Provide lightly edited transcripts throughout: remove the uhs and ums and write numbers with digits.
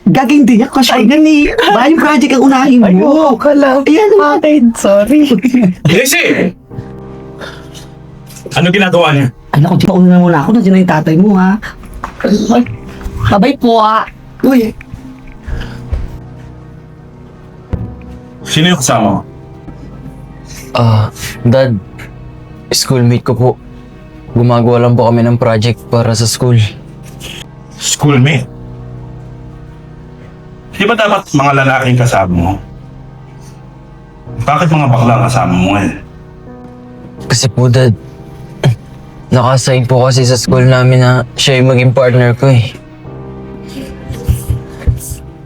Gaging di ako siya ni Bayang project ang unahin mo. Ayoko ka lang. Ayan, Atin, sorry. Jesse! Ano ginagawa niya? anak ko, di pa una muna ako. Nandiyan na yung tatay mo, ha? Babay po ah. Uy, Sino yung kasama mo? Dad, schoolmate ko po. Gumagawa lang po kami ng project para sa school. Schoolmate. Di ba dapat mga lalaking kasama mo? Bakit mga bakla ang kasama mo ngayon? Kasi po, Dad, naka-assign po kasi sa school namin na siya yung maging partner ko eh.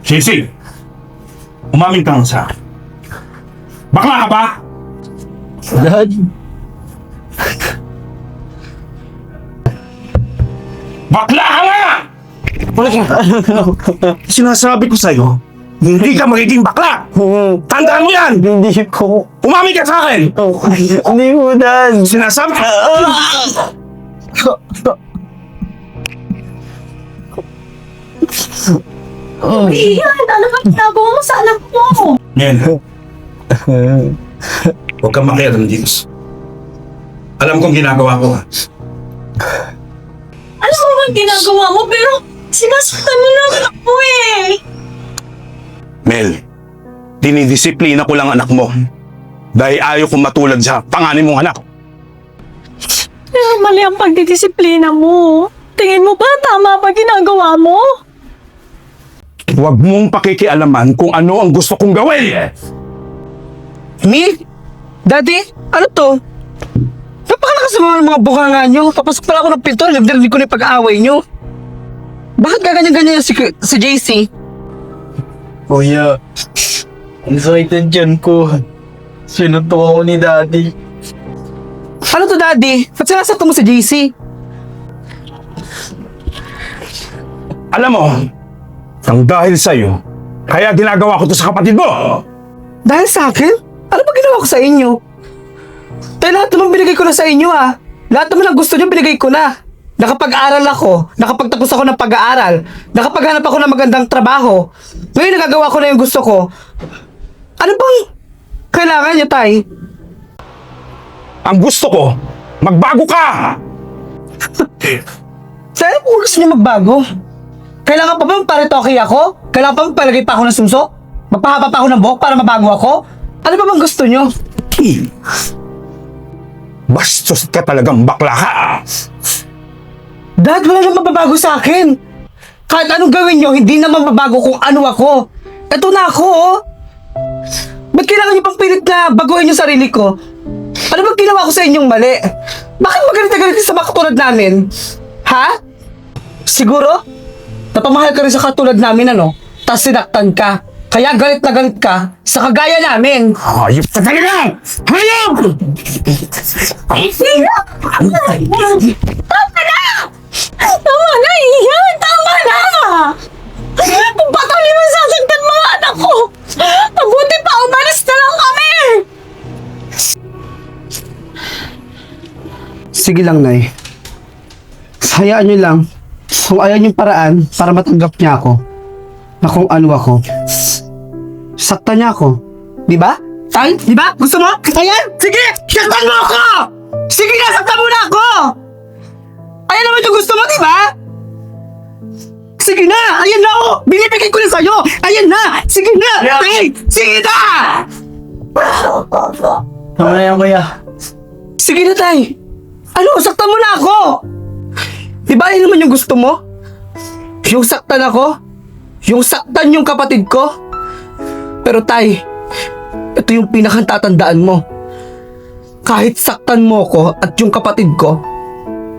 Jesse! Umamin ka nga sa akin. Bakla ka ba? Dad? Bakla ka nga! Sinasabi ko sa'yo, hindi ka magiging bakla! Tandaan mo yan! Hindi po. Umamin ka sa akin! Hindi po, Dad. Sinasabi ka... Iyan, ano ba ginagawa mo sa anak mo? Mel, huwag kang makialam dito. Alam kong ginagawa ko. Ano mo bang ginagawa mo? Pero sinasaktan mo lang anak mo eh. Mel, dinidisiplina ko lang anak mo. Dahil ayaw kong matulad sa panganay mong anak. Pero mali ang pagdidisiplina mo. Tingin mo ba tama pa ginagawa mo? Huwag mong pakikialaman kung ano ang gusto kong gawin. Mi? Daddy? Ano to? Napakalakas naman ng mga bunganga nyo. Papasok pala ako ng pinto. Nagdarinig ko na yung pag-aaway nyo. Bakit gaganyan-ganyan si JC? Kuya, excited dyan ko. Sinuntok ako ni Daddy. Ano to, Daddy? Ba't sinasakto mo si JC? Alam mo, ang dahil sa'yo, kaya ginagawa ko to sa kapatid mo. Dahil sa akin? Ano ba ginawa ko sa inyo? Dahil lahat naman binigay ko na sa inyo, ah. Lahat naman ang gusto nyo binigay ko na. Nakapag-aral ako, nakapagtapos ako ng pag-aaral, nakapaghanap ako ng magandang trabaho. Ngayon nagagawa ko na yung gusto ko. Ano bang kailangan niyo, Tay? Ang gusto ko, magbago ka! Saan po gusto niyo magbago? Kailangan pa ba paritoke ako? Kailangan pa palagay pa ako ng sumso? Magpahaba pa ako ng buhok para mabago ako? Ano ba bang gusto niyo? Bastos ka talagang bakla ka! Dad, wala nang mababago sa akin. Kahit anong gawin niyo, hindi naman mabago kung ano ako. Ito na ako, oh. Ba't kailangan niyo pang pilit na baguhin yung sarili ko? Ano bang ginawa ko sa inyong mali? Bakit magalit na galit sa mga katulad namin? Ha? Siguro, napamahal ka rin sa katulad namin, ano? Tapos sinaktan ka. Kaya galit na galit ka sa kagaya namin. Hayop ka talaga! Hayop! Tama na! Tama na, Iyan! Tama na! Patuloy mo sasaktan mga anak ko! Mabuti pa, umalis na lang kami! Sige lang, Nay. Hayaan niyo lang. Kung ayaw niyong paraan para matanggap niya ako na kung ano ako, saktan niya ako. Di ba? Tay, di ba? Gusto mo? Ayan! Sige! Saktan mo ako! Sige na, saktan mo na ako! Ayan naman yung gusto mo, di ba? Sige na! Ayan na, oh! Binibigay ko na sa'yo! Ayan na! Sige na! Tay! Sige na! Tama na yan, Kuya. Sige na, Tay! Ano? Saktan mo na ako! Di ba yun naman yung gusto mo? Yung saktan ako? Yung saktan yung kapatid ko? Pero Tay, ito yung pinakatatandaan mo. Kahit saktan mo ko at yung kapatid ko,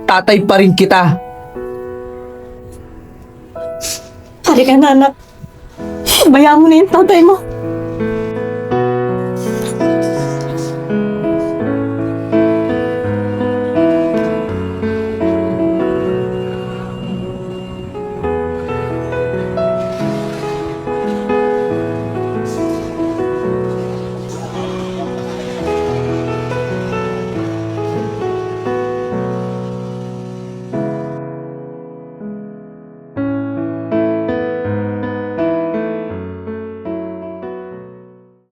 tatay pa rin kita. Halika na, anak. Bayaan mo na yung tatay mo.